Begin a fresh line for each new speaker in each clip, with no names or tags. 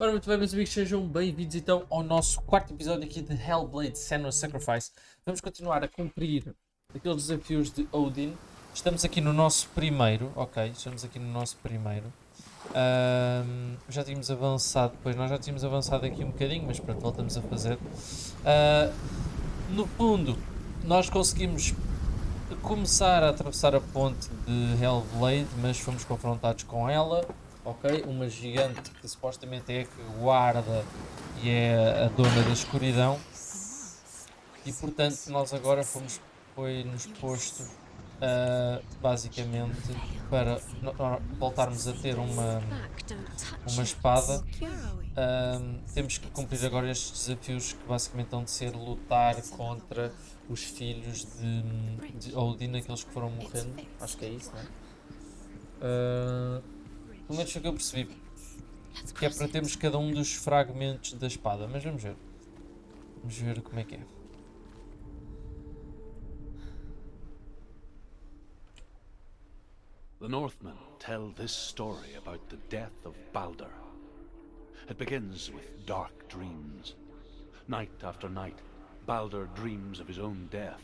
Ora, muito bem, meus amigos, sejam bem-vindos então ao nosso quarto episódio aqui de Hellblade Senua Sacrifice. Vamos continuar a cumprir aqueles desafios de Odin. Estamos aqui no nosso primeiro, ok, estamos aqui no nosso primeiro. Já tínhamos avançado, pois nós já tínhamos avançado aqui um bocadinho, mas pronto, voltamos a fazer. No fundo, nós conseguimos começar a atravessar a ponte de Hellblade, mas fomos confrontados com ela. Ok, uma gigante que supostamente é a que guarda e é a dona da escuridão, e portanto nós agora foi-nos posto basicamente para voltarmos a ter uma espada. Temos que cumprir agora estes desafios que basicamente vão de ser lutar contra os filhos de Odin, aqueles que foram morrendo, acho que é isso, não é? Pelo menos foi o que eu percebi, que é para termos cada um dos fragmentos da espada, mas vamos ver como é que é.
The Northmen tell this story about the death of Baldur. It begins with dark dreams. Night after night, Baldur dreams of his own death,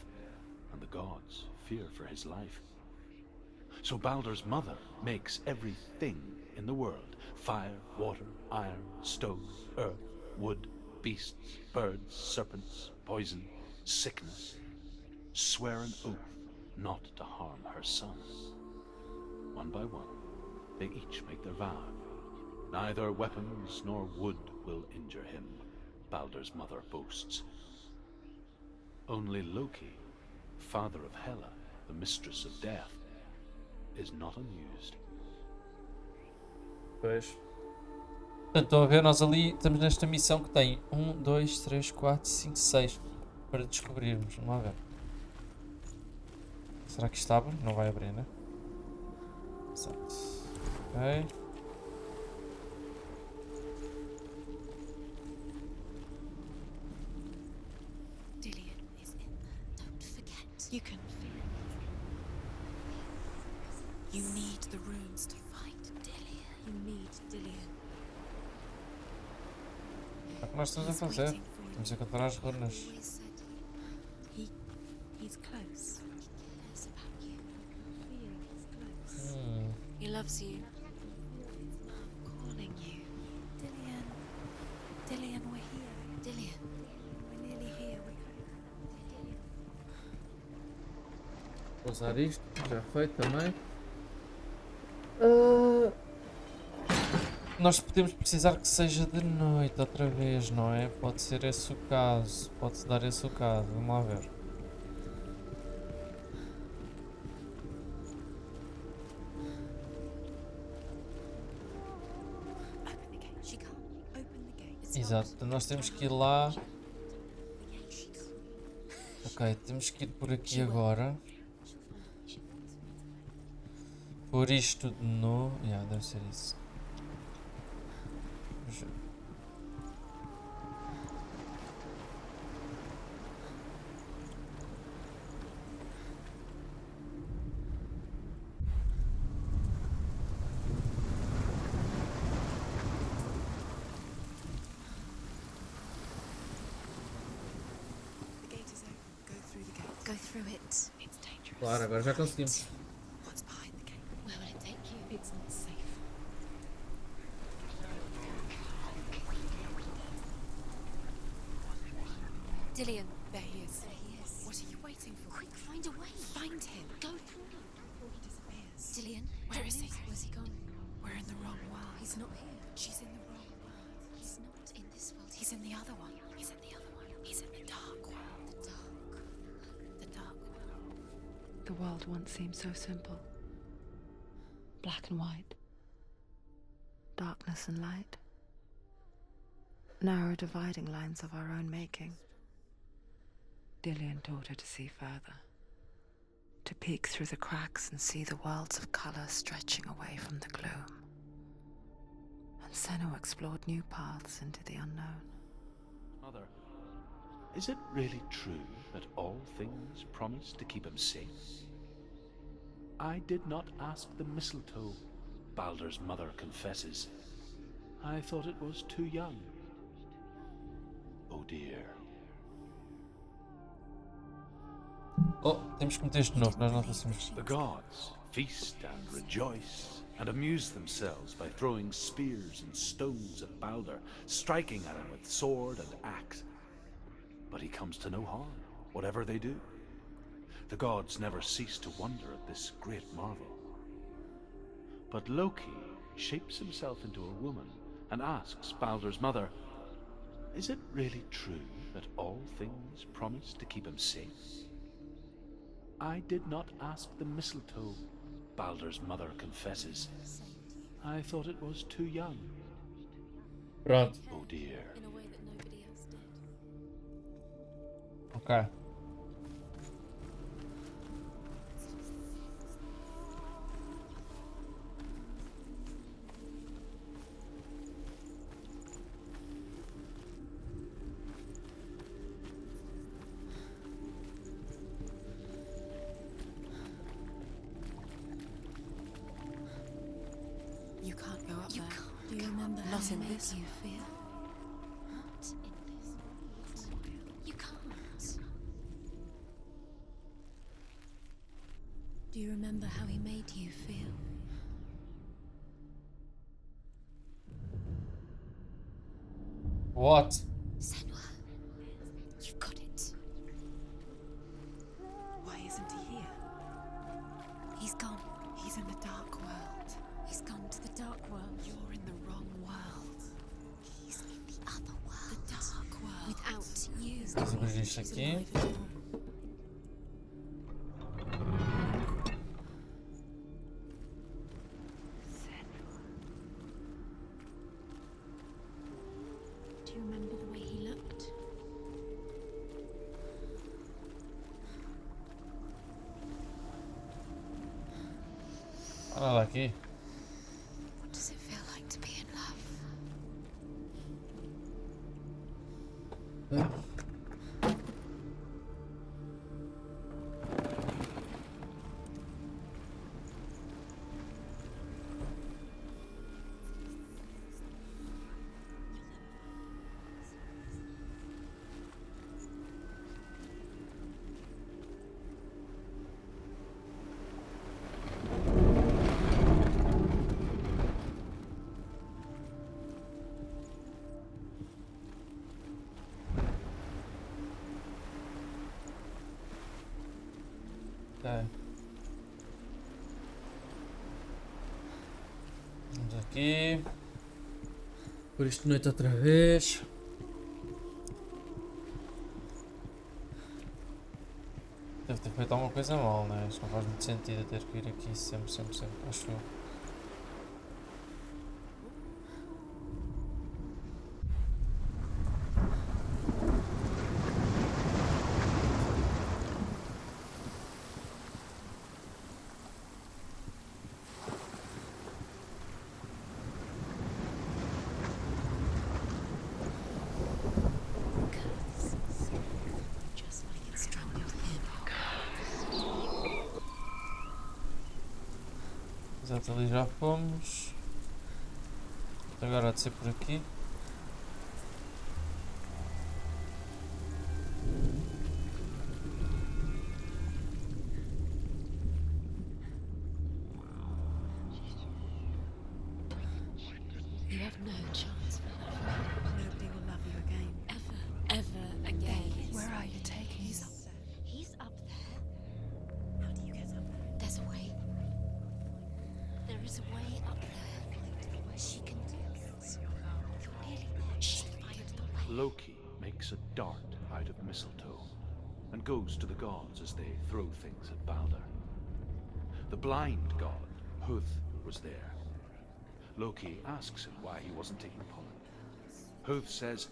and the gods fear for his life. So Baldur's mother makes everything in the world: fire, water, iron, stone, earth, wood, beasts, birds, serpents, poison, sickness. Swear an oath not to harm her son. One by one, they each make their vow. Neither weapons nor wood will injure him, Baldur's mother boasts. Only Loki, father of Hela, the mistress of death, is not amused.
Pois. Portanto, estão a ver, nós ali estamos nesta missão que tem 1, 2, 3, 4, 5, 6 para descobrirmos. Vamos lá ver. Será que isto abre? Não vai abrir, né? Exato. Ok.
You can feel it. You need the runes to fight Dillian. You need Dillian.
É o que nós estamos a fazer. Estamos a encontrar as runas.
He's close. He cares about you. Feel he's close. He loves you. I'm calling you. Dillian. Dillian, we're here. Dillian. We're nearly here.
Vou usar isto, já foi também. Nós podemos precisar que seja de noite outra vez, não é? Pode ser esse o caso, pode-se dar esse o caso, vamos lá ver. Exato, então nós temos que ir lá. Ok, temos que ir por aqui agora. Por isto de novo. Deve ser isso.
Go through it. It's dangerous.
Claro, agora já conseguimos.
What's behind the gate? Where will it take you? It's not safe. Dillian, there he is. There he is. What are you waiting for? Quick, find a way. Find him. Go through before he disappears. Dillian, where is he? Where's he gone? We're in the wrong world. He's not here. She's in the wrong world. He's not in this world. He's in the other one. He's in the other one. He's in the dark world. The dark world.
The world once seemed so simple. Black and white. Darkness and light. Narrow dividing lines of our own making. Dillian taught her to see further. To peek through the cracks and see the worlds of color stretching away from the gloom. And Senua explored new paths into the unknown.
Mother, is it really true that all things promise to keep him safe? I did not ask the mistletoe, Baldur's mother confesses. I thought it was too young. Oh dear.
Oh, temos que meter isto de novo, nós não conseguimos.
The gods feast and rejoice and amuse themselves by throwing spears and stones at Balder, striking at him with sword and axe. But he comes to no harm, whatever they do. The gods never cease to wonder at this great marvel. But Loki shapes himself into a woman and asks Balder's mother, "Is it really true that all things promise to keep him safe?" "I did not ask the mistletoe," Balder's mother confesses. "I thought it was too young."
Pronto,
Oh dear.
In a way that nobody else did.
ok.
You can't go up there. Do you remember how
Not
he
in
made
this
you feel? Not in this world. You can't. Do you remember how he made you feel?
What?
Senua, you've got it.
Why isn't he here?
He's gone.
He's in the dark world.
He's gone to the dark world.
You're in the wrong world.
He's in the other world.
The dark world.
Without you.
Vamos abrir isto
He's
aqui.
alive at all. Do you remember the way he looked?
Olha lá aqui.
What does it feel like to be in love?
Ok. Vamos aqui. Por isto de noite outra vez. Deve ter feito alguma coisa mal, né? Isto não faz muito sentido eu ter que ir aqui sempre, acho eu.
Just like it strangled him.
Exato, ali já fomos. Agora há de ser por aqui.
You have no chance for love.
Nobody will love you again.
Ever again.
Where are you taking
He's
us?
up there. He's up there. How do you get up there? There's a way. There is a way up there. She can do it. You're nearly there. Just find the way.
Loki makes a dart out of mistletoe and goes to the gods as they throw things at Balder. The blind god, Huth, was there. Loki asks him why he wasn't taking part. Huth says,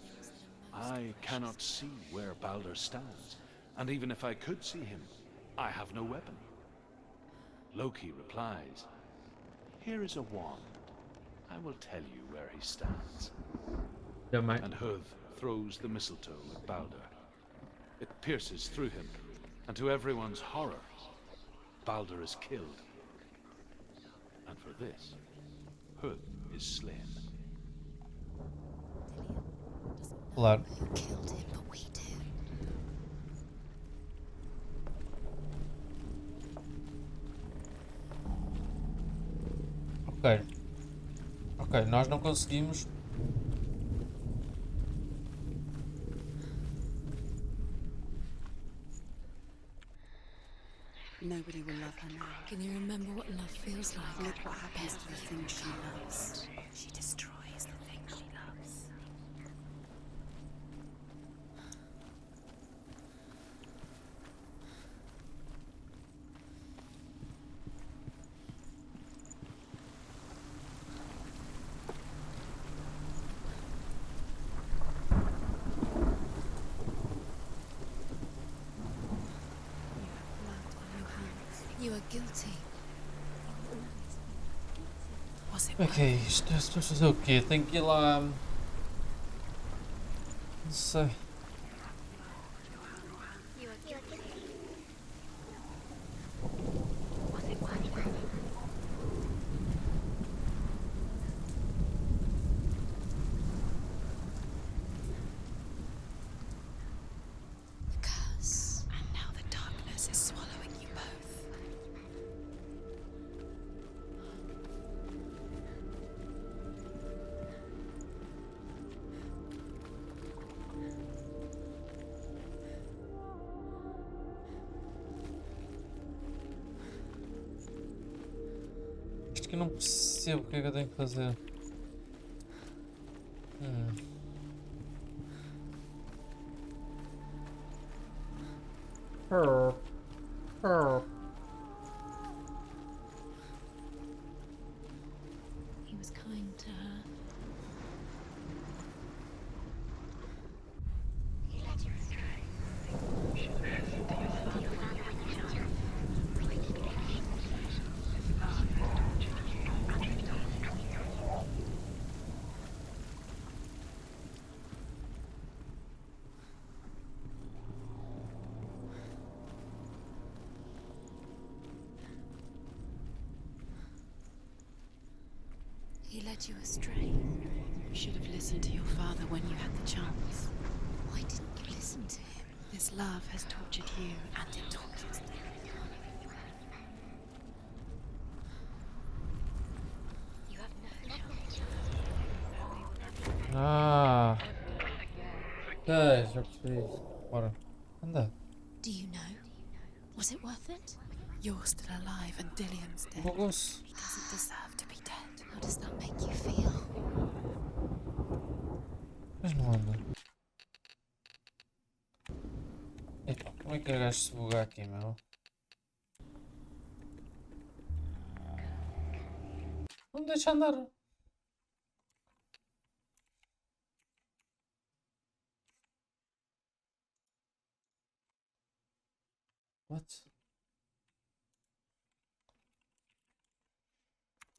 "I cannot see where Balder stands, and even if I could see him, I have no weapon." Loki replies, "Here is a wand. I will tell you where he stands."
Também.
And Huth throws the mistletoe at Balder. It pierces through him, and to everyone's horror, Balder is killed. And for this, Huth is slain.
Claro.
Who killed him, but we do.
Ok. Ok, nós não conseguimos.
Nobody will love her now.
Can you remember what love feels like?
Look what happens to the things she loves.
She destroys the thing she loves. You are guilty. Was it
Como é que é isto? Estou a fazer o quê? Tenho que ir lá. Não sei.
the curse? And now the darkness is swallowing you both.
Isto que eu não percebo o que é que eu tenho que fazer.
He was kind to her. He led you astray.
You should have listened to your father when you had the chance.
Why didn't you listen to him?
This love has tortured you.
And it tortures them. You have no choice.
Ah! Ok, já percebi. Bora. Anda.
Do you know? Was it worth it?
You're still alive and Dillian's dead.
Bogos.
He doesn't deserve to be dead.
How does that make you feel?
Mas não anda. Epa, como é que o gajo se buga aqui, meu? Não me deixa andar. What?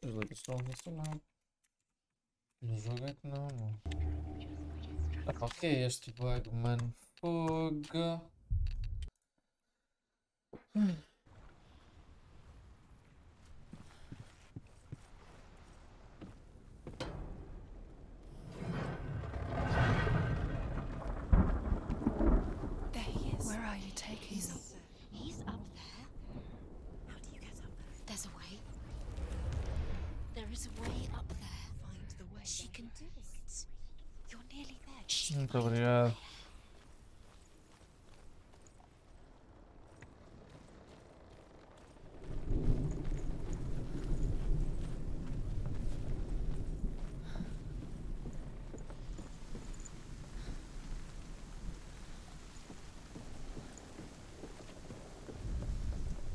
As letras estão a funcionar. No jogo é que não, não. Ah, ok, este bug, mano. Fogo.
There he is.
Where are you taking
He's
them?
up there. He's up there. How do you get up there? There's a way. There is a way up there. Find the way. She can do it. You're nearly there. She's
Muito obrigado.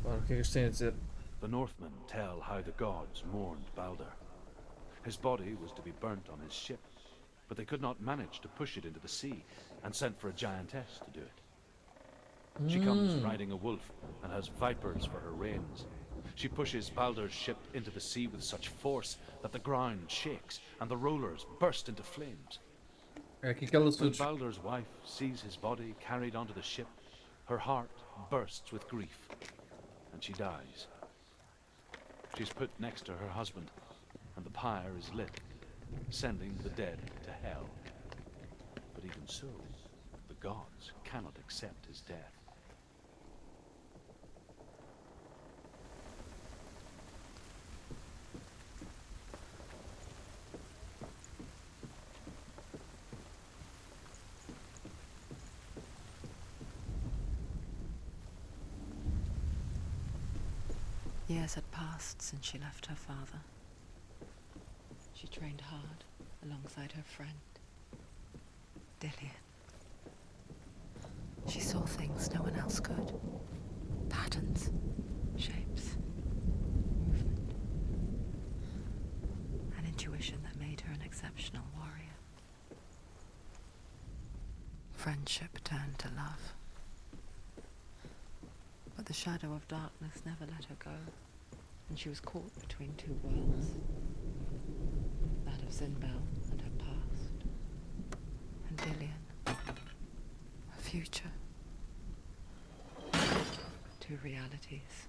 Ora, o que é que isto tem a dizer?
The Northmen tell how the gods mourned Balder. His body was to be burnt on his ship, but they could not manage to push it into the sea, and sent for a giantess to do it. She comes riding a wolf and has vipers for her reins. She pushes Balder's ship into the sea with such force that the ground shakes and the rollers burst into flames.
É aqui que ela
When
surge.
Balder's wife sees his body carried onto the ship, her heart bursts with grief, and she dies. She's put next to her husband, and the pyre is lit, sending the dead to hell. But even so, the gods cannot accept his death.
Years had passed since she left her father. She trained hard alongside her friend, Dillian. She saw things no one else could. Patterns, shapes, movement. An intuition that made her an exceptional warrior. Friendship turned to love. But the shadow of darkness never let her go, and she was caught between two worlds. That of Zinbel and her past, and Dillian, her future. Two realities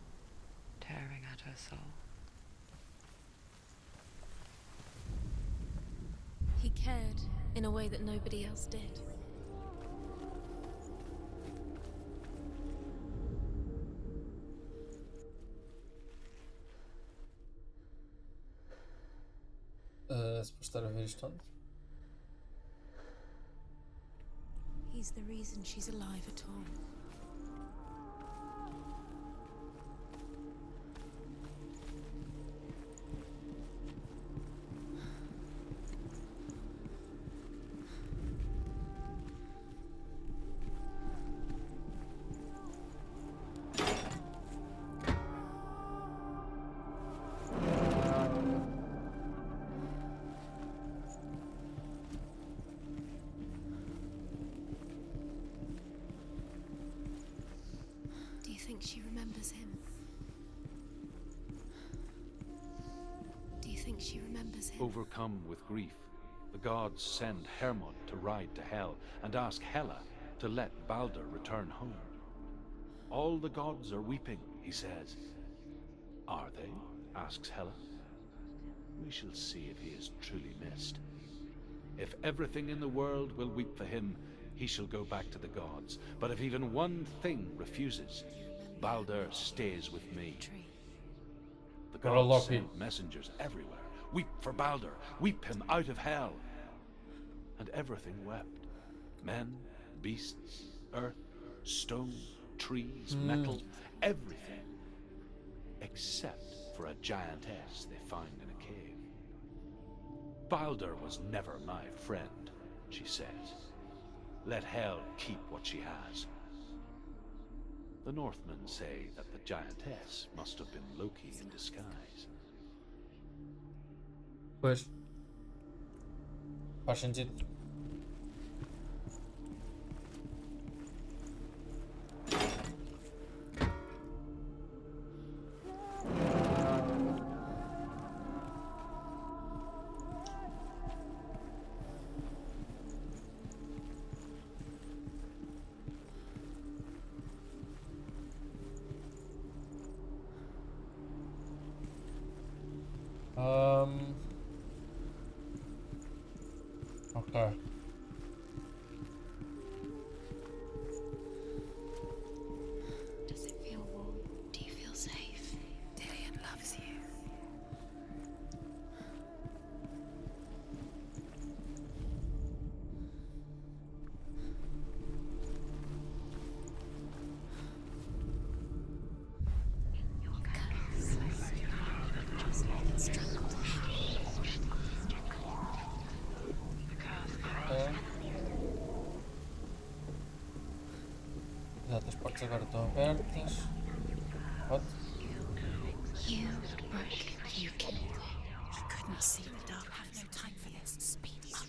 tearing at her soul.
He cared in a way that nobody else did.
Suposto estar a ver isto onde?
He's the reason she's alive at all. Do you think she remembers him? Do you think she remembers him?
Overcome with grief, the gods send Hermod to ride to Hell and ask Hela to let Balder return home. All the gods are weeping, he says. Are they? Asks Hela. We shall see if he is truly missed. If everything in the world will weep for him, he shall go back to the gods. But if even one thing refuses, Balder stays with me. The gods sent messengers everywhere. Weep for Balder. Weep him out of Hell. And everything wept. Men, beasts, earth, stone, trees, metal, everything. Except for a giantess they find in a cave. Balder was never my friend, she says. Let Hell keep what she has. The Northmen say that the giantess must have been Loki in disguise.
Pois. Faz sentido. Okay.
Does it feel warm? Do you feel safe?
Dillian loves you.
Exato, as portas agora estão abertas. What?
You broke. You killed. He couldn't see the dark. Have no time for this. Speed up.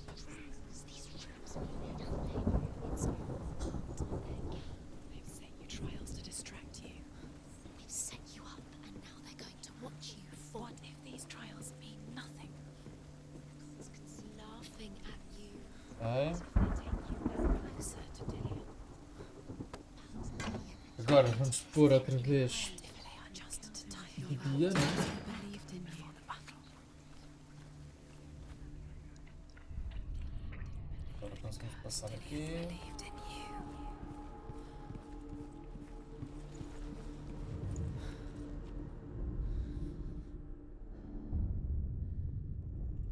They've set you trials to distract you. They've set you up, and now they're going to watch you fall. What if these trials mean nothing? The gods laughing at you.
Okay.
They take you closer to Dillian.
Agora vamos pôr outra vez
If they are just to tie
de
you
dia,
up,
né?
you believed in before the battle.
Agora conseguimos passar aqui.
Believed in you.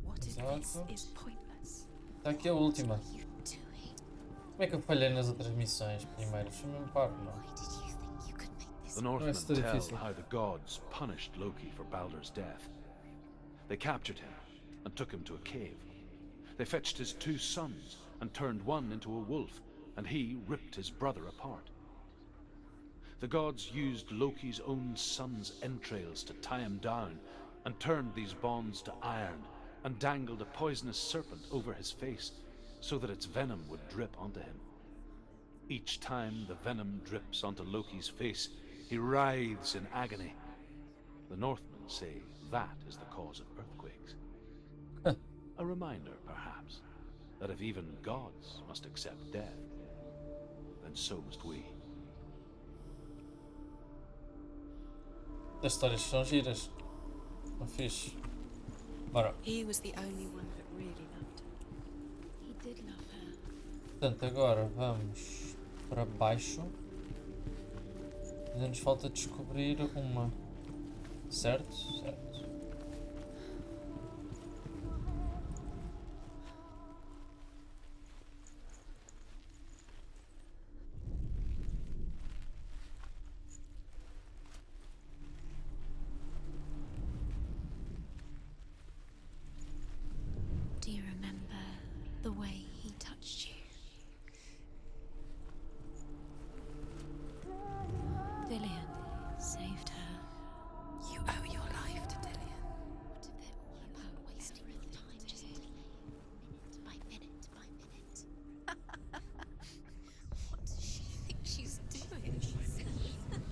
What if
Exato.
this is pointless?
Está aqui a última.
What are you doing?
Como é que eu falhei nas outras missões primeiras? Foi mesmo parvo, não?
Why did you think you could make this?
The Northmen
That's too
tell
difícil.
how the gods punished Loki for Baldur's death. They captured him and took him to a cave. They fetched his 2 sons and turned one into a wolf, and he ripped his brother apart. The gods used Loki's own son's entrails to tie him down, and turned these bonds to iron, and dangled a poisonous serpent over his face, so that its venom would drip onto him. Each time the venom drips onto Loki's face, he writhes in agony. The Northmen say that is the cause of earthquakes. A reminder, perhaps, that if even gods must accept death, then so must we.
As histórias são giras. Não fixe. Bora.
He was the only one that really loved her. He did love her.
Portanto, agora vamos para baixo. Ainda nos falta descobrir uma. Certo? Certo.
Do you remember the way he touched you? Dillian saved her. You owe your life to Dillian. What if they're all about wasting your time just minute by minute by minute? What does she think she's doing?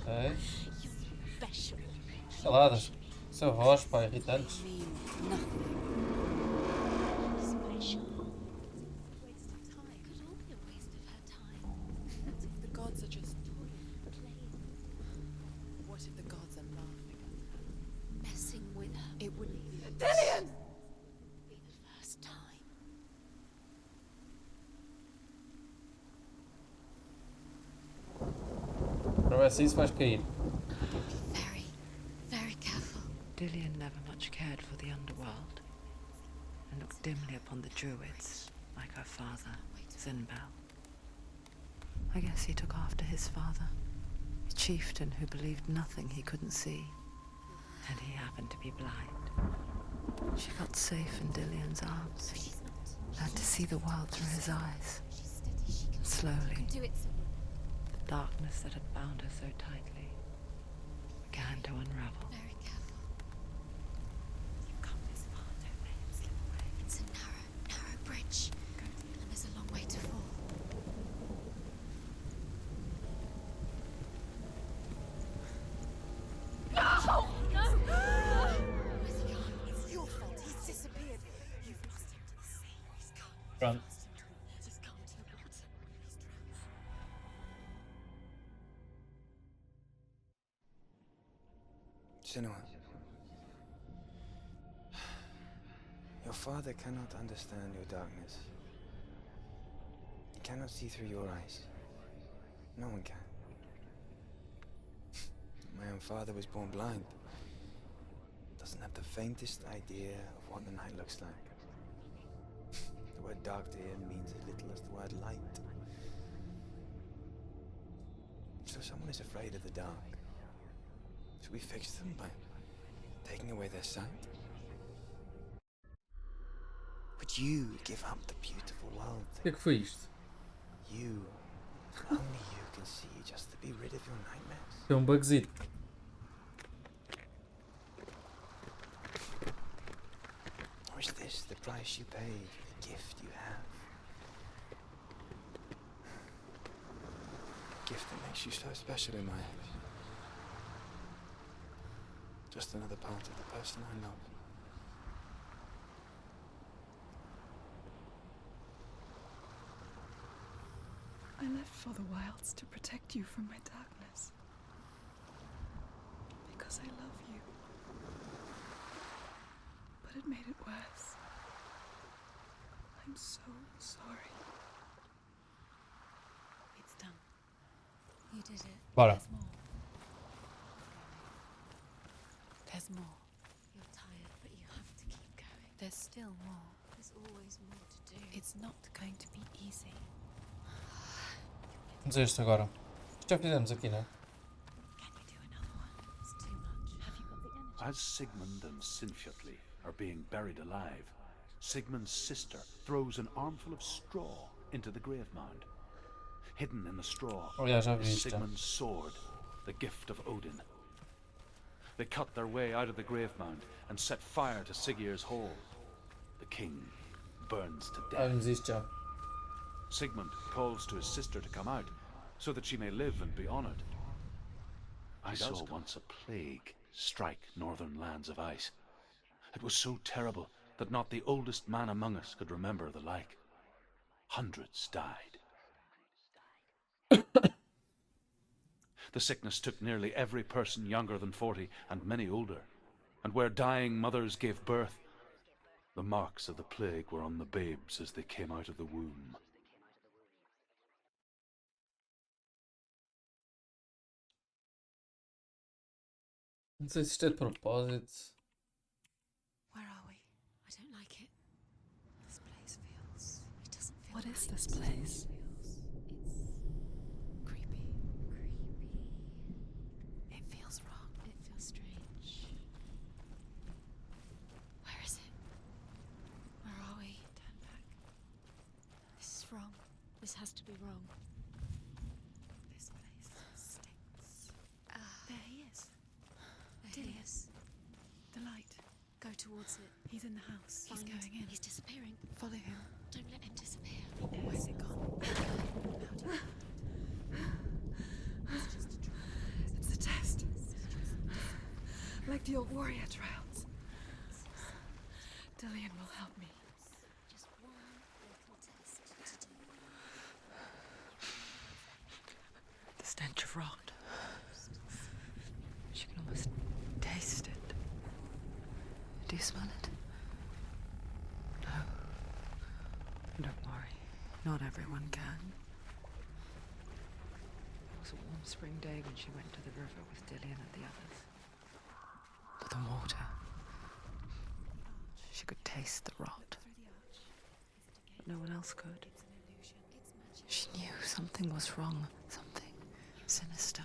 Ok.
You're special.
Caladas. Essa voz, pá, irritantes.
Mean nothing.
Special. Waste of time. Could all be a waste of her time.
What if the gods are just
Playing,
What if the gods are laughing at her?
messing with her.
It wouldn't be
Dillian! Be the first time.
Para ver se isso vais cair.
Very, very careful.
Dillian never much cared for the underworld, and looked dimly upon the druids, like her father, Zinbel. I guess he took after his father, a chieftain who believed nothing he couldn't see, and he happened to be blind. She felt safe in Dillian's arms,
She's not.
learned to see the world through his eyes.
She's steady. She can
Slowly,
do it.
the darkness that had bound her so tightly began to unravel.
Very careful.
You've come this far, don't let him slip away.
It's a narrow bridge, and there's a long way to fall. No! Where's he gone? It's your fault. He's disappeared. You've lost him to the sea. He's gone.
Pronto.
He's gone to the water. He's drowned.
Senua, your father cannot understand your darkness. He cannot see through your eyes. No one can. My own father was born blind. Doesn't have the faintest idea of what the night looks like. The word dark to him means as little as the word light. So someone is afraid of the dark. Should we fix them by taking away their sight? Would you give up the beautiful world
O que é que foi isto?
you, only you can see, just to be rid of your nightmares?
Foi um bugzito.
Or is this the price you pay for the gift you have? A gift that makes you so special in my eyes. Just another part of the person I love.
I left for the wilds to protect you from my darkness. Because I love you. But it made it worse. I'm so sorry.
did it.
Bora.
There's more. There's more. You're tired, but you have to keep going. There's still more. There's always more to do. It's not going to be easy.
Vamos a este agora. Isto já fizemos aqui, não é?
Can you do another one? It's too much. Have you got the energy?
As Sigmund and Sinfjotli are being buried alive, Sigmund's sister throws an armful of straw into the grave mound. Hidden in the straw
Aliás, já vi
is
isto.
Sigmund's sword, the gift of Odin. They cut their way out of the grave mound and set fire to Siggeir's hall. The king burns to
Já
death.
vimos isto já.
Sigmund calls to his sister to come out, so that she may live and be honored. I saw once a plague strike northern lands of ice. It was so terrible that not the oldest man among us could remember the like. Hundreds died. The sickness took nearly every person younger than 40 and many older, and where dying mothers gave birth, the marks of the plague were on the babes as they came out of the womb.
Não sei se isto é de propósito.
Where are we? I don't like it. This place feels... It doesn't feel
What is
right.
this place?
It's creepy. It feels wrong. It feels strange. Where is it? Where are we? Turn back. This is wrong. This has to be wrong. This place stinks.
There he is.
There he is.
The light.
Go towards it.
He's in the house. He's
Find-
going in.
He's disappearing.
Follow him.
Don't let him disappear.
Where's it gone?
It's just a trial.
It's a test. Like the old warrior trials. Dillian will help me.
Just one little test to do.
The stench of rot. She can almost taste it. Do you smell it? No. Don't worry. Not everyone can. It was a warm spring day when she went to the river with Dillian and the others. But the water. She could taste the rot. But no one else could. She knew something was wrong. Something sinister.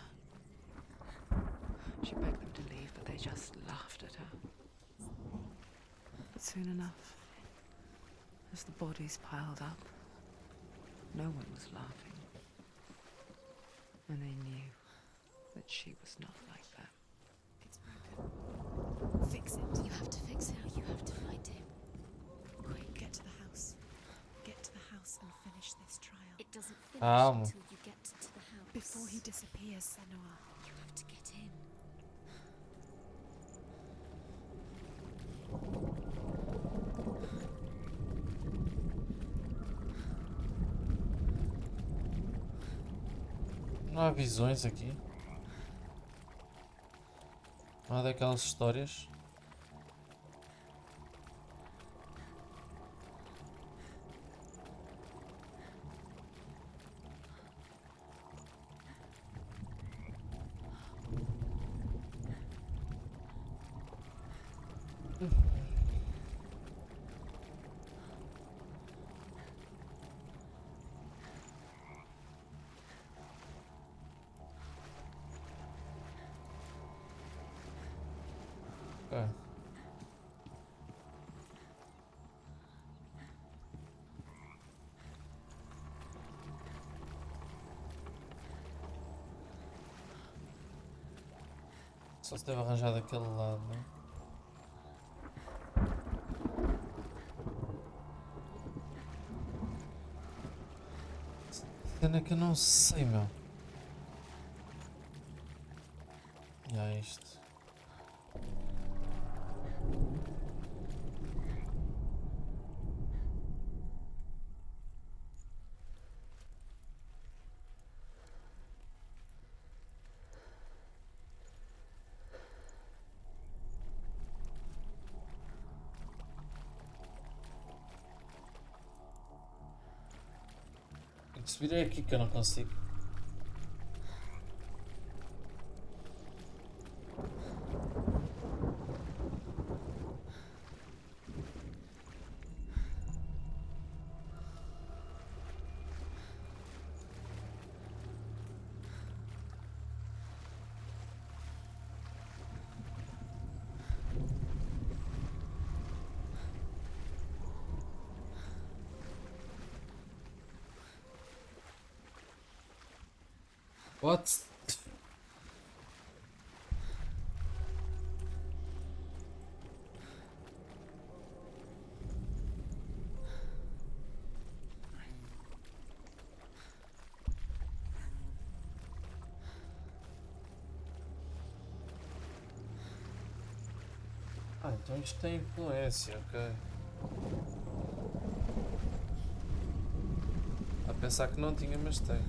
She begged them to leave, but they just laughed at her. But soon enough, as the bodies piled up, no one was laughing. And they knew that she was not like them.
It's broken. Fix it. You have to fix it. You have to find him. Quick, get to the house. Get to the house and finish this trial. It doesn't finish until you get to the house.
Before he disappears, Senua.
You have to get in.
Não há visões aqui. Não há daquelas histórias. Ok. Só se deve arranjar daquele lado, não é? Cena que eu não sei, meu. Já isto. Tem que subir é aqui que eu não consigo. What? Ah, então isto tem influência, ok. A pensar que não tinha, mas tem.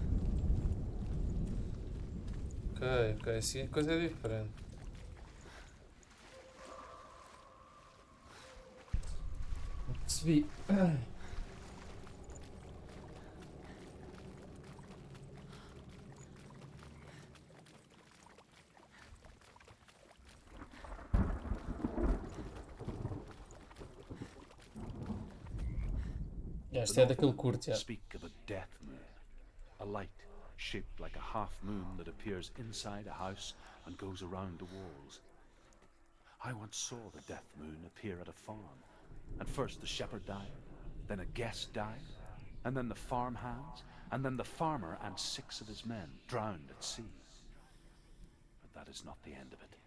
Ok, assim a coisa é diferente. Não percebi. Este é daquele curto, já.
Speak of a death moon, a light shaped like a half moon that appears inside a house and goes around the walls. I once saw the death moon appear at a farm, and first the shepherd died, then a guest died, and then the farm hands, and then the farmer and 6 of his men drowned at sea. But that is not the end of it,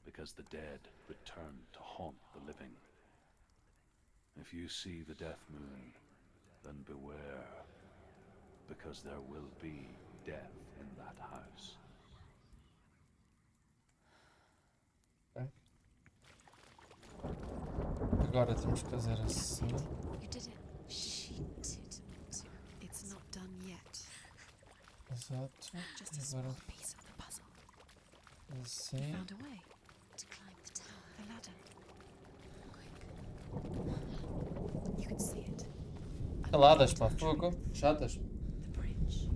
because the dead return to haunt the living. If you see the death moon, then beware, because there will be death in that house.
Okay. Agora temos que fazer assim.
You did it. She didn't. It's not done yet.
Exato.
Just a small piece of the puzzle.
Assim.
Found a way to climb the tower. The ladder. Quick. You can see it.
Caladas, pá, fogo. Chatas.
The bridge.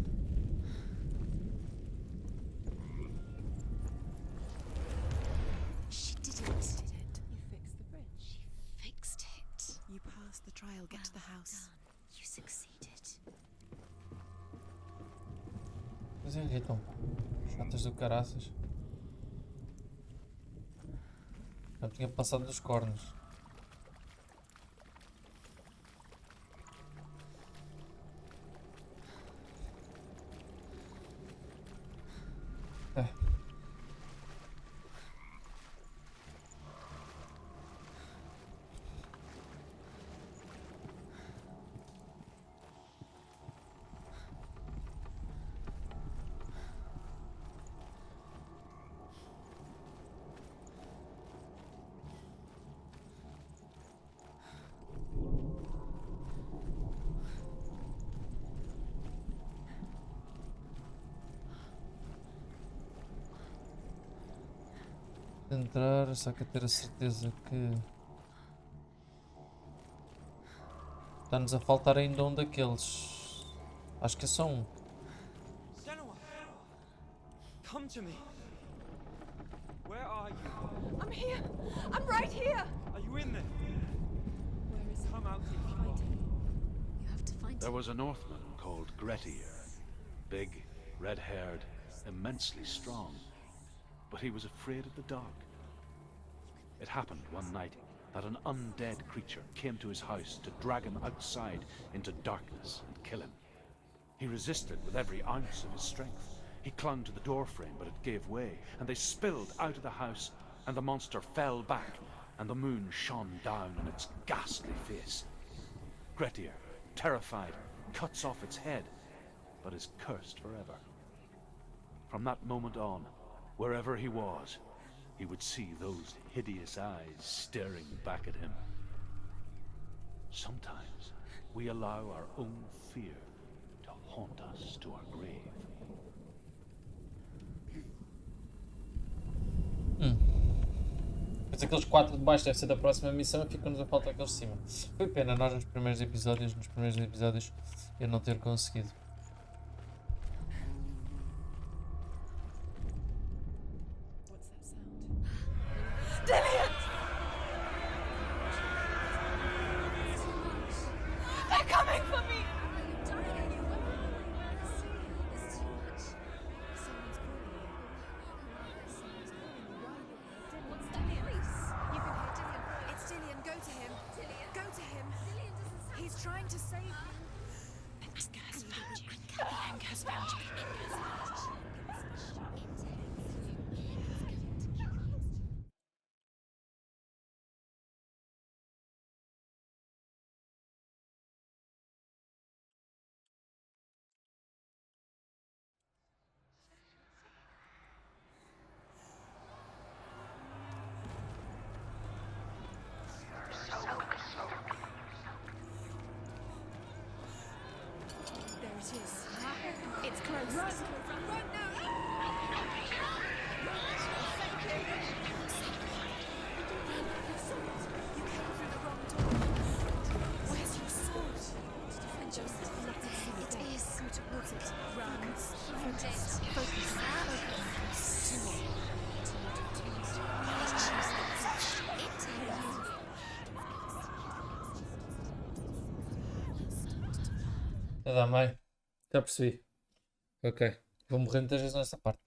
She did it.
You fixed the bridge.
She fixed it.
You passed the trial. Get to the house.
Done. You succeeded.
Mas irritam, pá. Chatas do caraças. Já tinha passado dos cornos. Entrar, só que ter a certeza que está-nos a faltar ainda um daqueles. Acho que é só um.
Senua! Come to me! Where are you?
I'm here! I'm right here!
Are you in there?
Where is
Come out if you
Find
are.
him.
You have to find
There
it.
was a Northman called Grettir, big, red-haired, immensely strong, but he was afraid of the dark. It happened one night that an undead creature came to his house to drag him outside into darkness and kill him. He resisted with every ounce of his strength. He clung to the doorframe, but it gave way, and they spilled out of the house, and the monster fell back, and the moon shone down on its ghastly face. Grettir, terrified, cuts off its head, but is cursed forever. From that moment on, wherever he was, he would see those hideous eyes staring back at him. Sometimes we allow our own fear to haunt us to our grave.
Mas aqueles 4 de baixo deve ser da próxima missão e ficam-nos a faltar aqueles de cima. Foi pena nós nos primeiros episódios eu não ter conseguido.
What's that sound?
They're coming for me!
It's Dillian. Go to him. Go to him. He's trying to save you.
This guy's found you.
Já dá, mãe. Já percebi. Ok. Vou morrer muitas vezes nessa parte.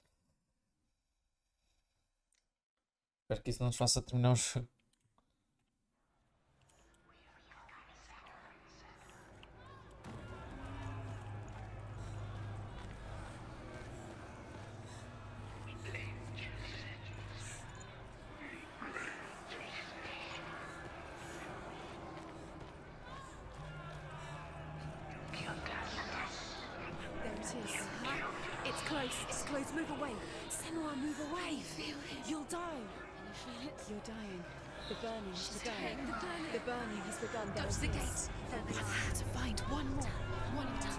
Espero que isso não nos faça terminar o jogo.
There it is. It's close. It's close. Move away. Senua, move away. I feel it. You'll die. Can you feel it? You're dying. The burning has begun. The burning has begun. Go to the gate. I have to find one more. One more.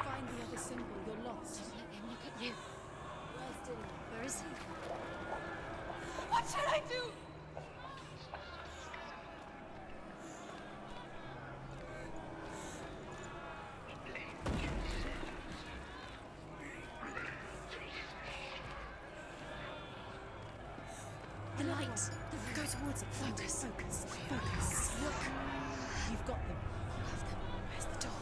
Find the other symbol. You're lost. Don't let him look at you. Where's Dylan? Where is he? What should I do? The light. Go towards it. Focus. Focus. Focus. Look. You've got them. You have them. Where's the door?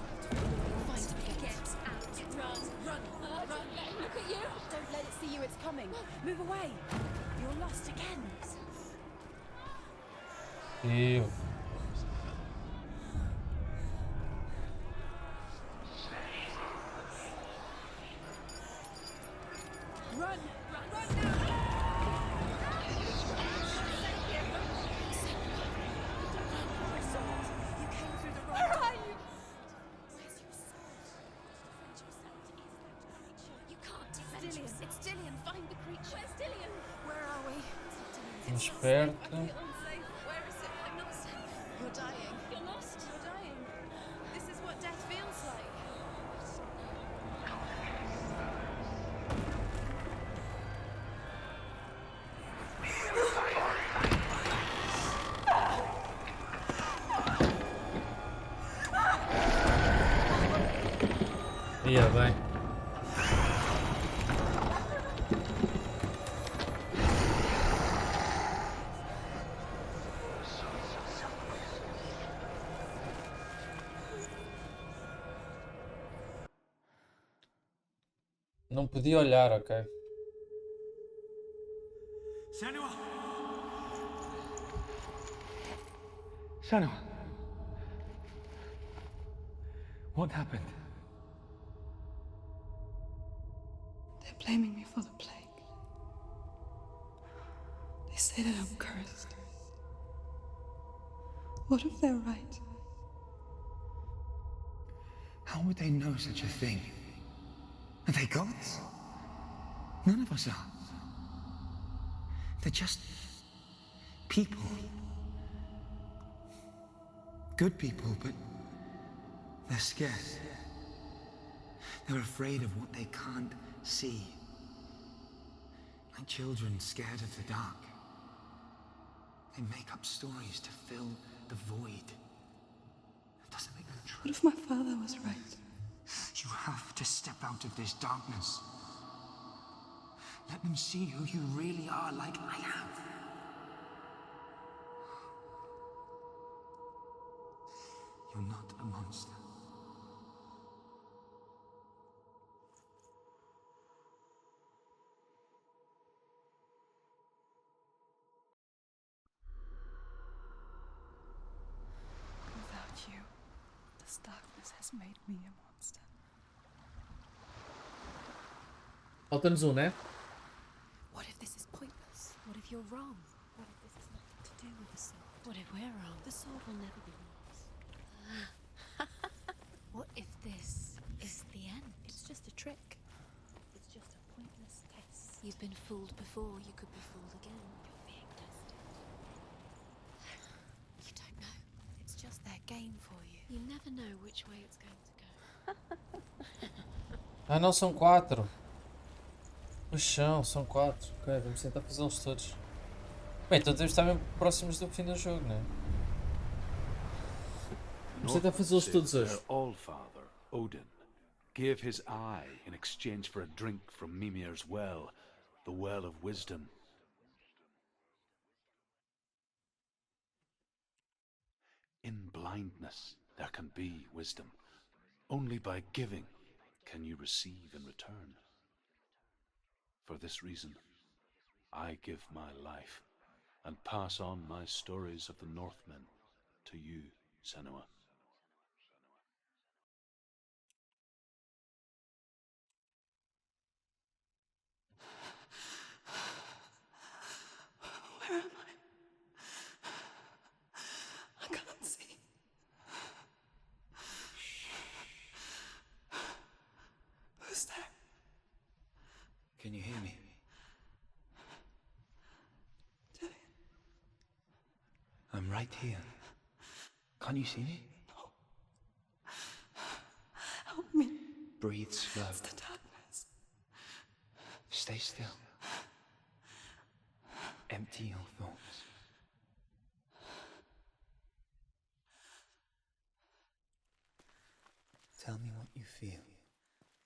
Find the gate. Get out. Run. Run. Run. Look at you. Don't let it see you. It's coming. Move away. You're lost again.
Ew.
Run. Run now. You came through the wrong door. Where are you? Where's your sword? You can't defend yourself. It's Dillian. Find the creature. Where's Dillian? Where are we? It's
Esperto.
unsafe. Where is it? I'm not safe. You're dying. You're lost. You're dying. This is what death feels like.
Ia bem. Não podia olhar, ok.
Senua! Senua! What happened?
They're blaming me for the plague. They say that I'm cursed. What if they're right?
How would they know such a thing? Are they gods? None of us are. They're just people. Good people, but they're scared. They're afraid of what they can't see. Like children scared of the dark. They make up stories to fill the void. That doesn't make them true.
What if my father was right?
You have to step out of this darkness. Let them see who you really are, like I have. You're not a monster.
Without you, this darkness has made me a monster.
Falta-nos um, né?
What if this is pointless? What if you're wrong? What if this has nothing to do with the sword? What if we're wrong? The sword will never be yours. What if this is the end? It's just a trick. It's just a pointless test. You've been fooled before, you could be fooled again. You're being tested. You don't know. It's just their game for you. You never
know which way it's going to go.
Ah não, são 4. Pois são 4. Ok, vamos tentar fazê-los todos. Bem, então devemos estar mesmo próximos do fim do jogo, não é? Vamos tentar fazê-los todos hoje.
Their Allfather, Odin, gave his eye in exchange for a drink from Mimir's well, the well of wisdom. In blindness there can be wisdom. Only by giving can you receive in return. For this reason, I give my life and pass on my stories of the Northmen to you, Senua.
Where am I? I can't see. Who's there?
Can you hear me? I'm right here. Can't you see me?
Help me.
Breathe slow.
It's the darkness.
Stay still. Empty your thoughts. Tell me what you feel.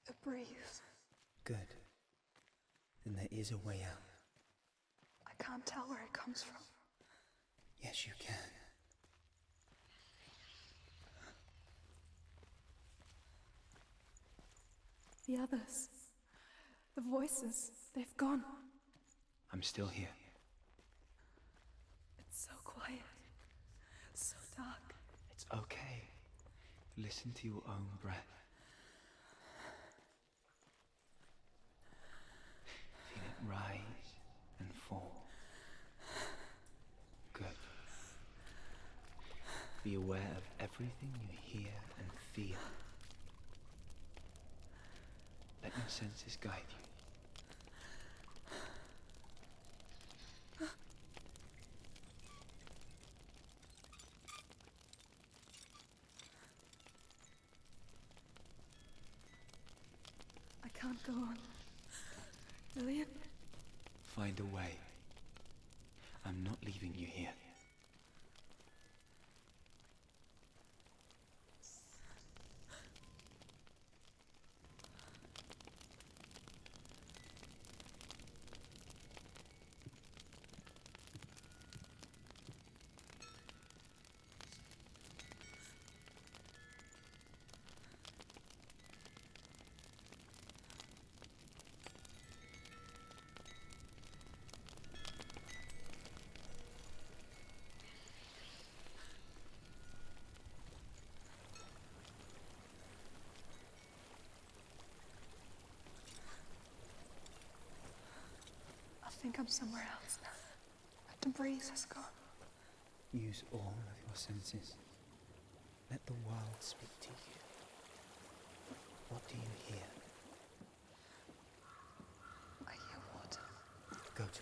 A breeze.
Good. Then there is a way out.
I can't tell where it comes from.
Yes, you can.
The others. The voices. They've gone.
I'm still here.
It's so quiet. So dark.
It's okay. Listen to your own breath. Feel it rise and fall. Good. Be aware of everything you hear and feel. Let your senses guide you.
I can't go on. Lillian?
Find a way. I'm not leaving you here.
I think I'm somewhere else now. The breeze has gone.
Use all of your senses. Let the world speak to you. What do you hear?
I hear water.
Go to it.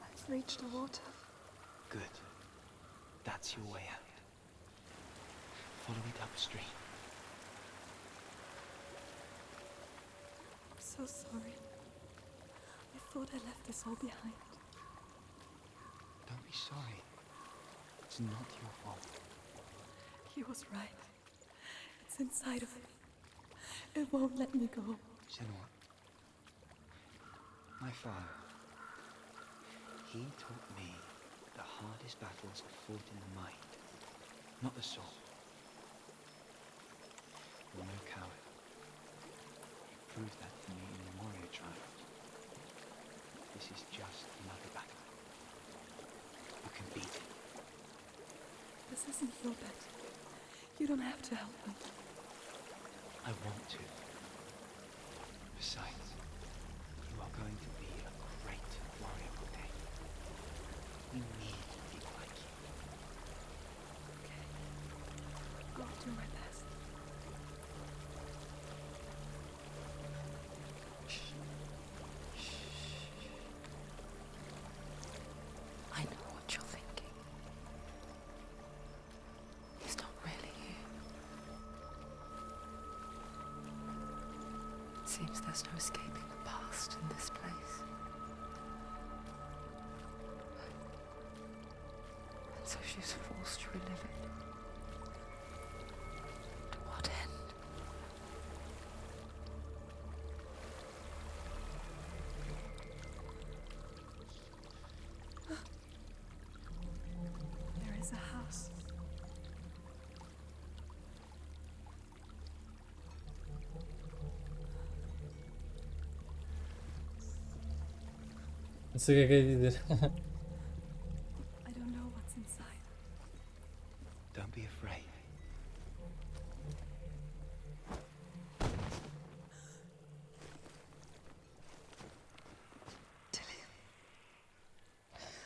I've reached the water.
Good. That's your way out. Follow it upstream.
I'm so sorry. I thought I left this all behind.
Don't be sorry. It's not your fault.
He was right. It's inside of me. It won't let me go.
Senua. My father. He taught me the hardest battles are fought in the mind, not the soul. You're no coward. You proved that to me in the warrior trials. This is just another battle. You can beat it.
This isn't your bet. You don't have to help me.
I want to. Besides, you are going to be a great warrior one day. We need people like you.
Okay. I'll do my best.
seems there's no escaping the past in this place. And so she's forced to relive it. To what end?
There is a house.
Não sei o que é dizer.
I don't know what's inside.
Don't be afraid.
Dillian,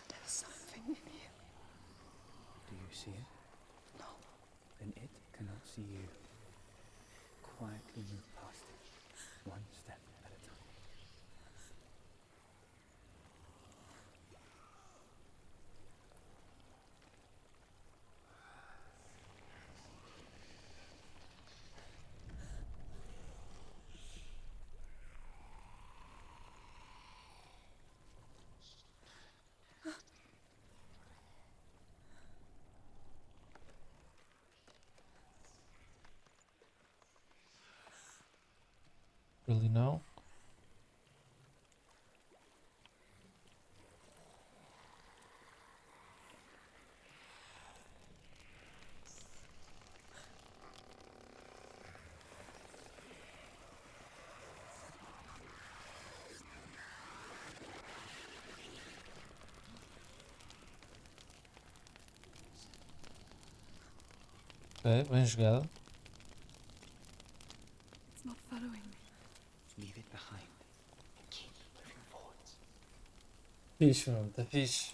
there's something in you.
Do you see it?
No.
Then it cannot see you. Quietly move past it, one step at a time.
Really no. Ok, bem jogado.
It's not following me.
Leave it behind and keep moving forwards.
Fixe, mano, tá fixe.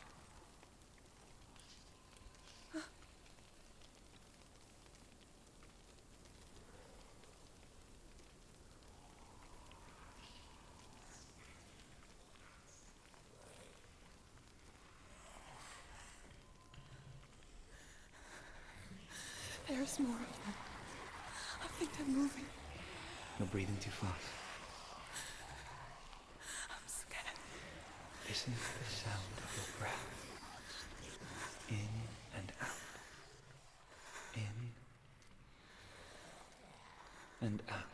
There's more of them. I think they're moving.
You're breathing too fast.
I'm scared.
Listen to the sound of your breath. In and out. In and out.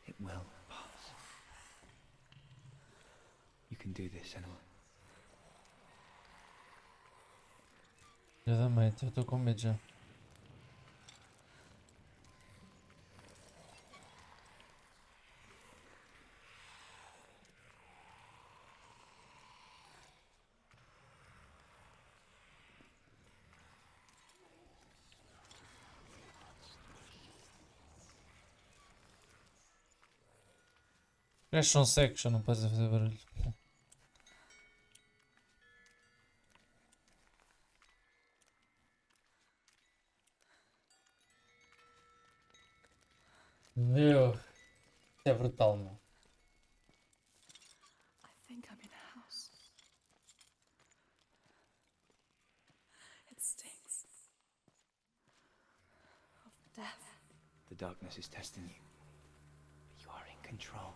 It will pass. You can do this, Senua.
Exatamente, eu tô com medo já. Os gajos são cegos, já não podes fazer barulho. Meu, é brutal, meu.
I think I'm in a house. It stinks. Of death.
The darkness is testing you. But you are in control.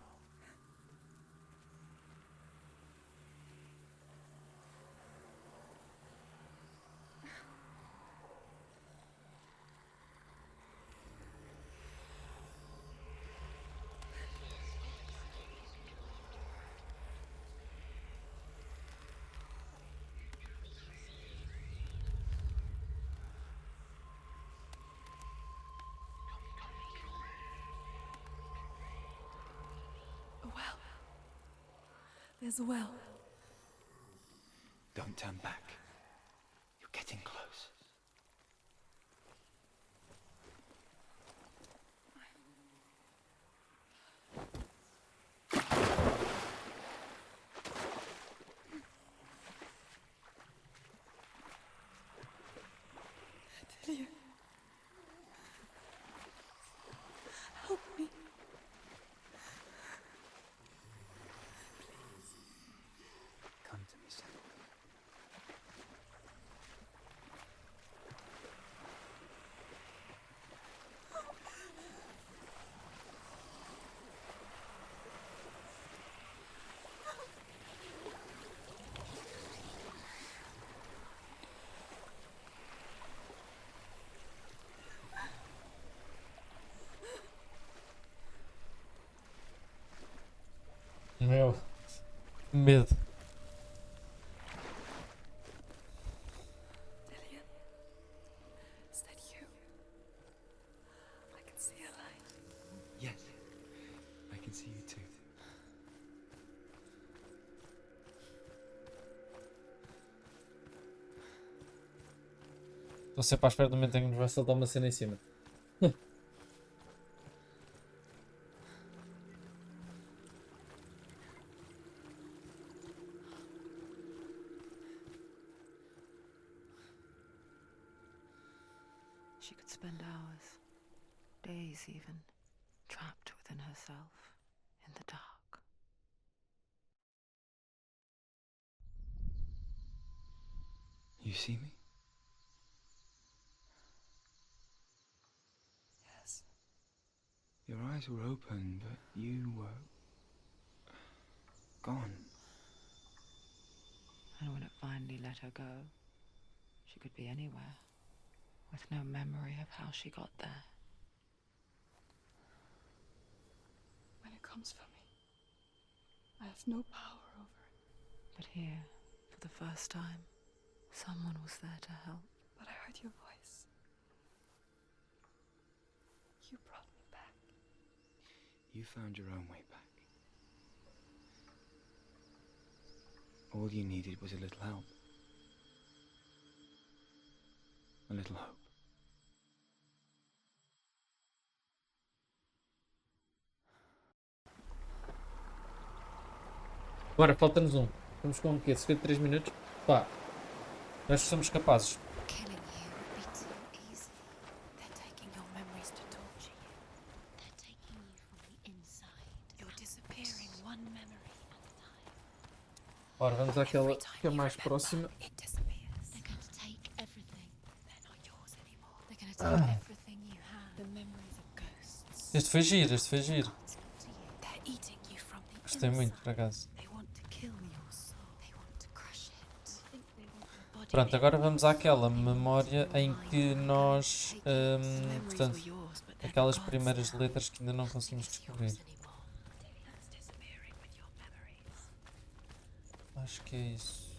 A well. There's a well.
Don't turn back. You're getting close.
Dillian. Help me.
Come to me, Senua.
Medo.
Dillian, is that you? I can see a light.
Yes, I can see you too.
Estou sempre à espera do momento em que nos vai saltar uma cena em cima.
She could spend hours, days even, trapped within herself, in the dark.
You see me?
Yes.
Your eyes were open, but you were gone.
And when it finally let her go, she could be anywhere, with no memory of how she got there.
When it comes for me, I have no power over it.
But here, for the first time, someone was there to help.
But I heard your voice. You brought me back.
You found your own way back. All you needed was a little help. A little hope.
Bora, falta-nos um. Estamos com o quê? Cerca de 3 minutos? Pá, nós somos capazes.
Killing you would be too easy. They're taking your memories to torture you. They're taking you from the inside. You're disappearing one memory at a time.
Ora, vamos àquela
Every time
que é
you
mais
remember,
próxima.
it disappears. They're going to take everything. They're not yours anymore. They're going to take everything you have. The memories of ghosts.
Este foi giro, este foi giro.
To you. They're eating you from the
Gostei muito, por
inside.
acaso.
They want to kill your soul. They want to crush it. I think they want your body.
Pronto, agora vamos àquela memória em que nós, portanto, aquelas primeiras letras que ainda não conseguimos descobrir. Acho que é isso.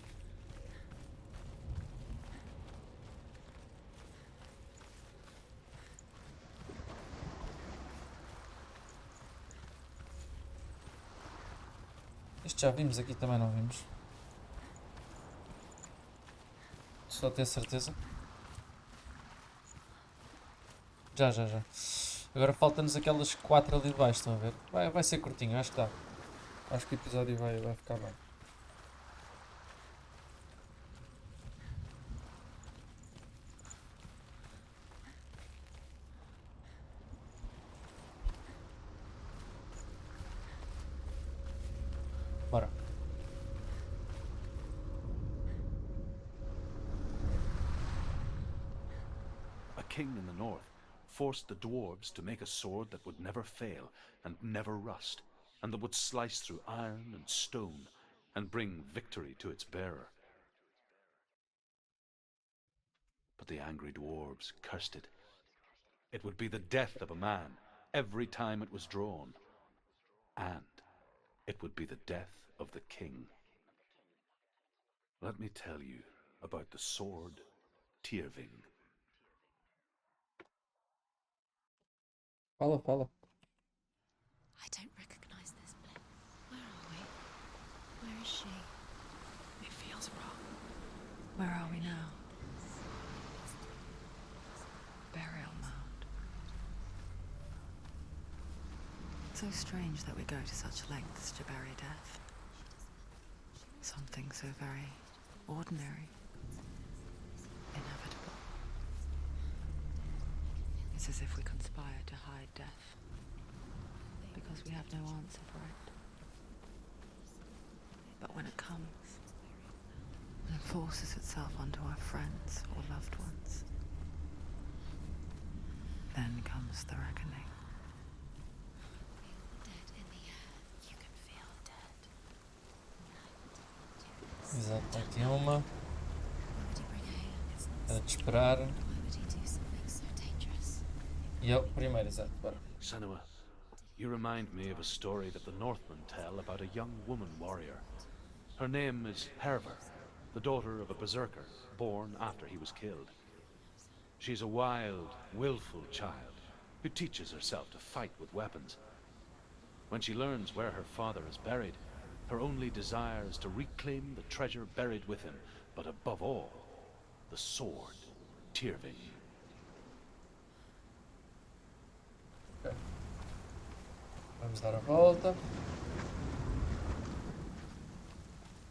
Isto já vimos aqui também, não vimos? Só ter certeza. Já. Agora falta-nos aquelas 4 ali de baixo, estão a ver? Vai ser curtinho, acho que dá. Acho que o episódio vai ficar bem. Bora.
A king in the north forced the dwarves to make a sword that would never fail and never rust, and that would slice through iron and stone and bring victory to its bearer. But the angry dwarves cursed it. It would be the death of a man every time it was drawn, and it would be the death of the king. Let me tell you about the sword Tyrving.
Fala.
I don't recognize this place. Where are we? Where is she?
It feels wrong.
Where are we now? Burial mound. So strange that we go to such lengths to bury death. Something so very ordinary, inevitable. It's as if we conspire to hide death, because we have no answer for it. But when it comes, and forces itself onto our friends or loved ones, then comes the reckoning.
Dead in the air. You can feel dead.
Exato, aqui é uma.
Why would he bring her here?
Era de esperar.
Why would he do something so dangerous?
E é o primeiro, exato, bora.
Senua, you remind me of a story that the Northmen tell about a young woman warrior Her name is Herver, the daughter of a berserker, born after he was killed. She's a wild, willful child who teaches herself to fight with weapons. When she learns where her father is buried, her only desire is to reclaim the treasure buried with him, but above all, the sword, Tyrving.
Ok. Vamos dar a volta.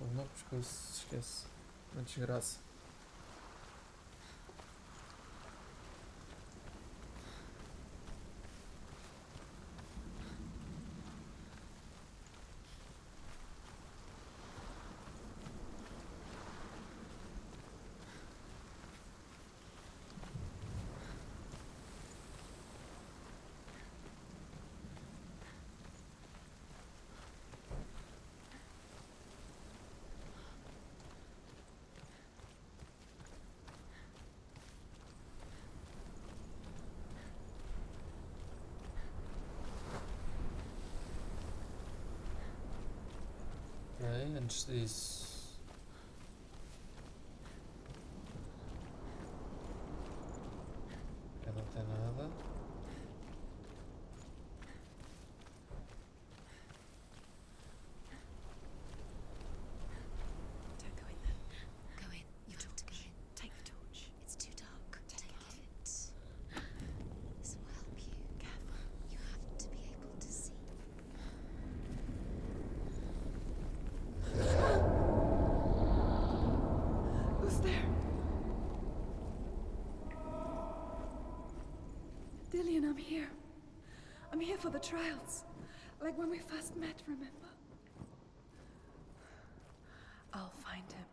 O meu pescoço se esquece. Uma desgraça. Ok, antes disso. Eu não tenho nada.
Don't go in there.
Go in. You told to go in.
Take the torch.
It's too dark.
Take
it. This will help you.
Careful.
You have to be able to see.
Who's there? Dillian, I'm here. I'm here for the trials. Like when we first met, remember? I'll find him.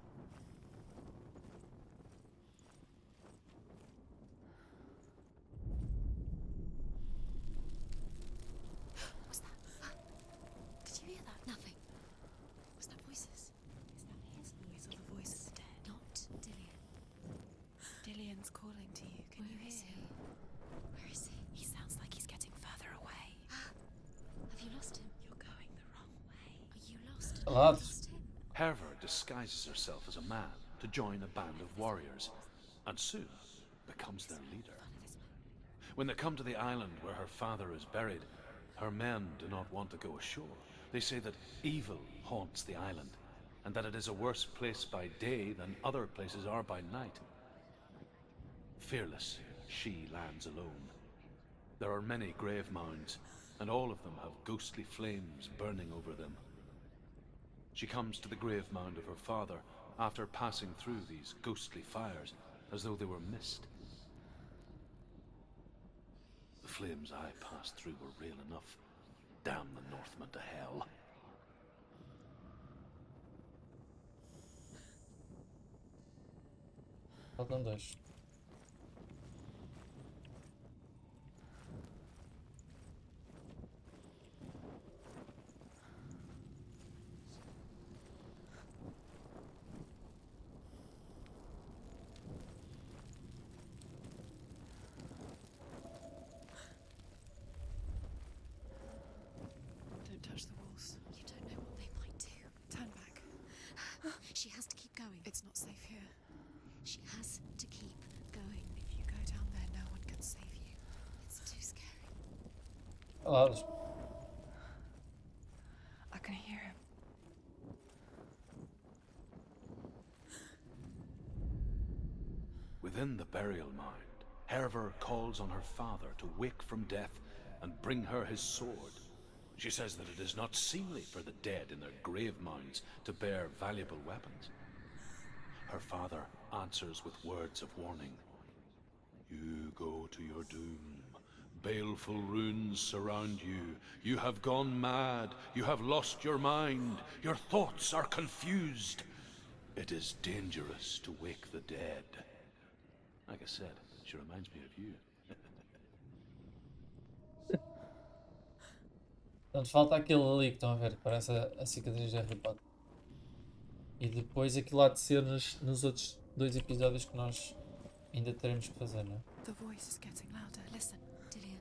What's that? Huh? Did you hear that? Nothing. Was that voices?
Is that his voice or the voice of the dead?
Not Dillian.
Dillian's calling to you. Can you
Where is
hear
he?
him?
Where is he?
He sounds like he's getting further away.
Have you lost him?
You're going the wrong way.
Are you lost?
Olá.
Have you lost him?
Herver disguises herself as a man to join a band of warriors, and soon becomes their leader. When they come to the island where her father is buried, her men do not want to go ashore. They say that evil haunts the island, and that it is a worse place by day than other places are by night. Fearless, she lands alone. There are many grave mounds, and all of them have ghostly flames burning over them. She comes to the grave mound of her father after passing through these ghostly fires as though they were mist. The flames I passed through were real enough. Damn the Northmen to hell.
Faltam dois.
Don't touch the walls.
You don't know what they might do.
Turn back.
She has to keep going.
It's not safe here.
She has to keep going.
If you go down there, no one can save you.
It's too scary.
Olá.
I can hear him.
Within the burial mound, Herver calls on her father to wake from death and bring her his sword. She says that it is not seemly for the dead in their grave mounds to bear valuable weapons. Her father answers with words of warning. You go to your doom. Baleful runes surround you. You have gone mad. You have lost your mind. Your thoughts are confused. It is dangerous to wake the dead. Like I said, she reminds me of you.
Portanto, falta aquele ali que estão a ver, que parece a cicatriz de Harry Potter. E depois aquilo há de ser nos outros dois episódios que nós ainda teremos que fazer, não é?
The voice is getting louder. Listen.
Dillian.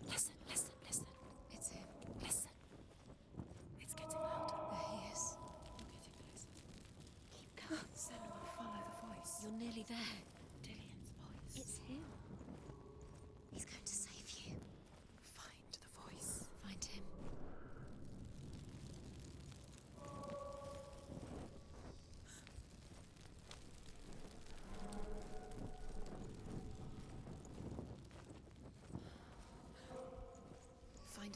Listen, listen, listen.
It's him.
Listen. It's getting louder.
There he is.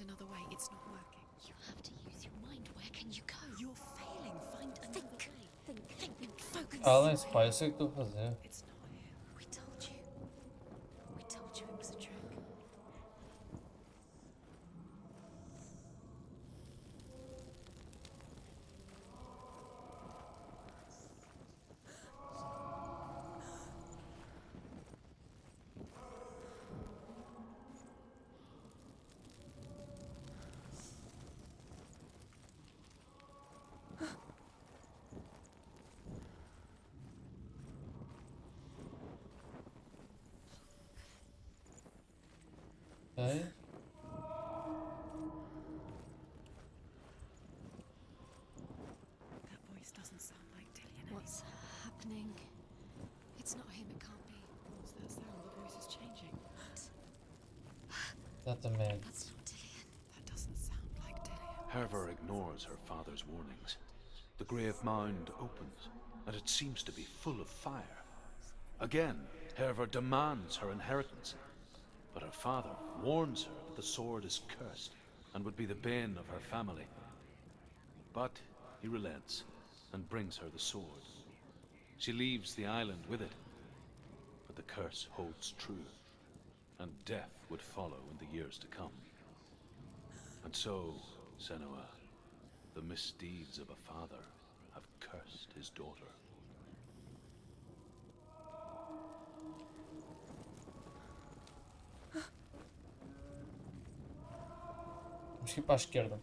another way. It's not working.
You have to use your mind. Where can you go?
You're failing. Find another way.
Think.
Focus.
Calem-se, pá, eu sei o que estou a fazer.
It's not him.
We told you. We told you it was a trick.
Ok.
That voice doesn't sound like Dillian.
What's happening?
It's not him. It can't be. What's that sound? The voice is changing.
Exatamente.
That's not Dillian.
That doesn't sound like Dillian.
Herver ignores her father's warnings. The grave mound opens, and it seems to be full of fire. Again, Herver demands her inheritance, but her father warns her that the sword is cursed and would be the bane of her family. But he relents and brings her the sword. She leaves the island with it, but the curse holds true, and death would follow in the years to come. And so, Senua, the misdeeds of a father have cursed his daughter.
Vamos ir para a esquerda.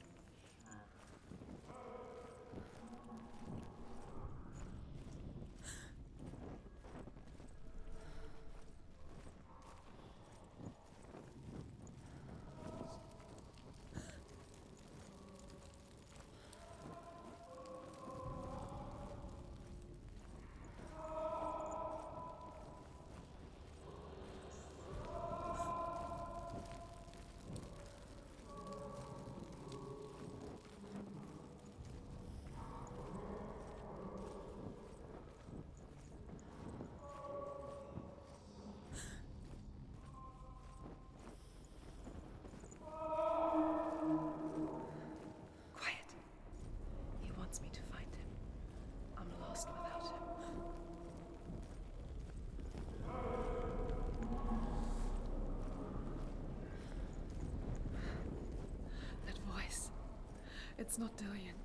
Quiet. He wants me to find him. I'm lost without him. That voice. It's not Dillian.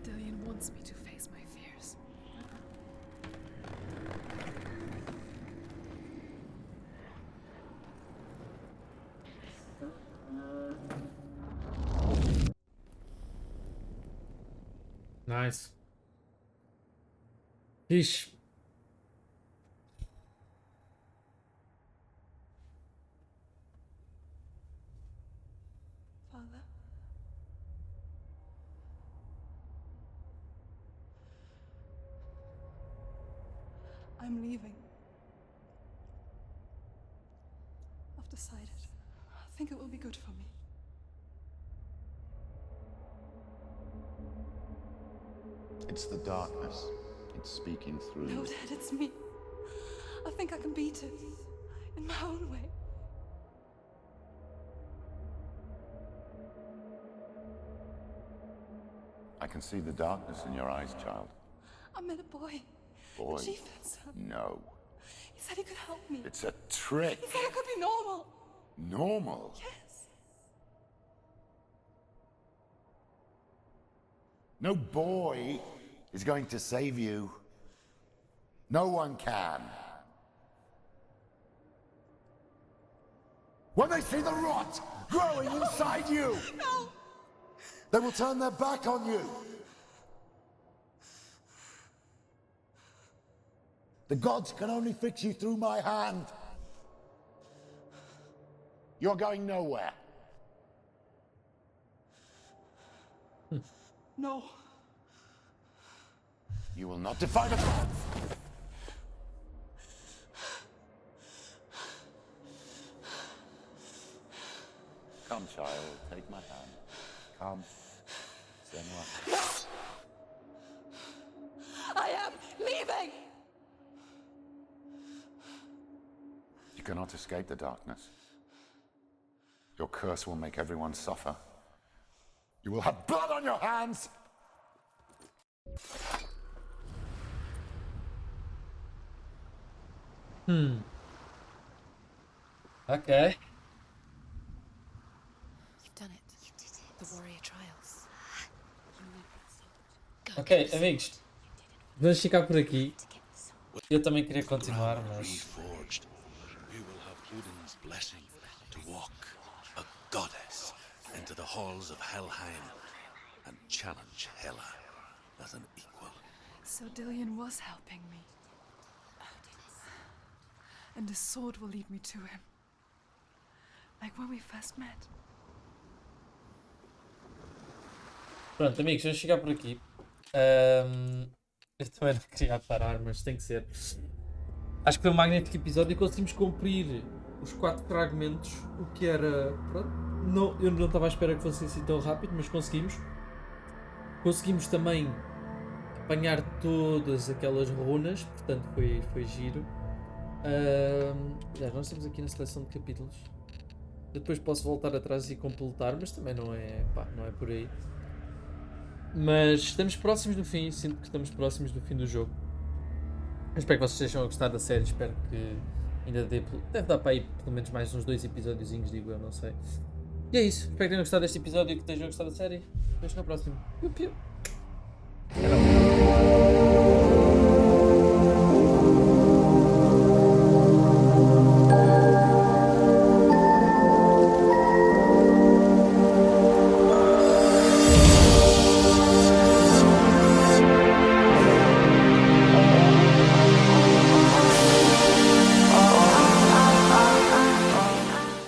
Dillian wants me to face my fears.
Nice. Fixe.
Father? I'm leaving. I've decided. I think it will be good for me.
It's the darkness. It's speaking through
No,
you.
Dad, it's me. I think I can beat it. In my own way.
I can see the darkness in your eyes, child.
I met a boy.
Boy.
The chief answered.
No.
He said he could help me.
It's a trick.
He said I could be normal.
Normal.
Yes.
No boy is going to save you. No one can. When they see the rot growing inside you, they will turn their back on you. The gods can only fix you through my hand. You're going nowhere.
No.
You will not defy the gods. Come, child, take my hand. Come, Senua.
I am leaving!
You cannot escape the darkness. Your curse will make everyone suffer. You will have blood on your hands!
Ok.
You've done it. You did it. The warrior trials.
Ok, amigos. Vamos ficar por aqui. Eu também queria continuar, mas...
Reforged, we will have Odin's blessing to walk a goddess into the halls of Helheim and challenge Hela as an equal.
So Dillion was helping me. And his sword will lead me to him. Like when we first met.
Pronto, amigos, vamos chegar por aqui. Eu também não queria parar, mas tem que ser. Acho que foi um magnífico episódio e conseguimos cumprir os 4 fragmentos, o que era... Pronto, não, eu não estava à espera que fosse assim tão rápido, mas conseguimos. Conseguimos também apanhar todas aquelas runas, portanto foi giro. Já, nós estamos aqui na seleção de capítulos. Eu depois posso voltar atrás e completar, mas também não é por aí. Mas estamos próximos do fim, sinto que estamos próximos do fim do jogo. Eu espero que vocês estejam a gostar da série, espero que ainda deve dar para aí pelo menos mais uns 2 episódiozinhos, digo eu, não sei. E é isso, espero que tenham gostado deste episódio e que estejam a gostar da série. Vejo na próxima. Piu, piu.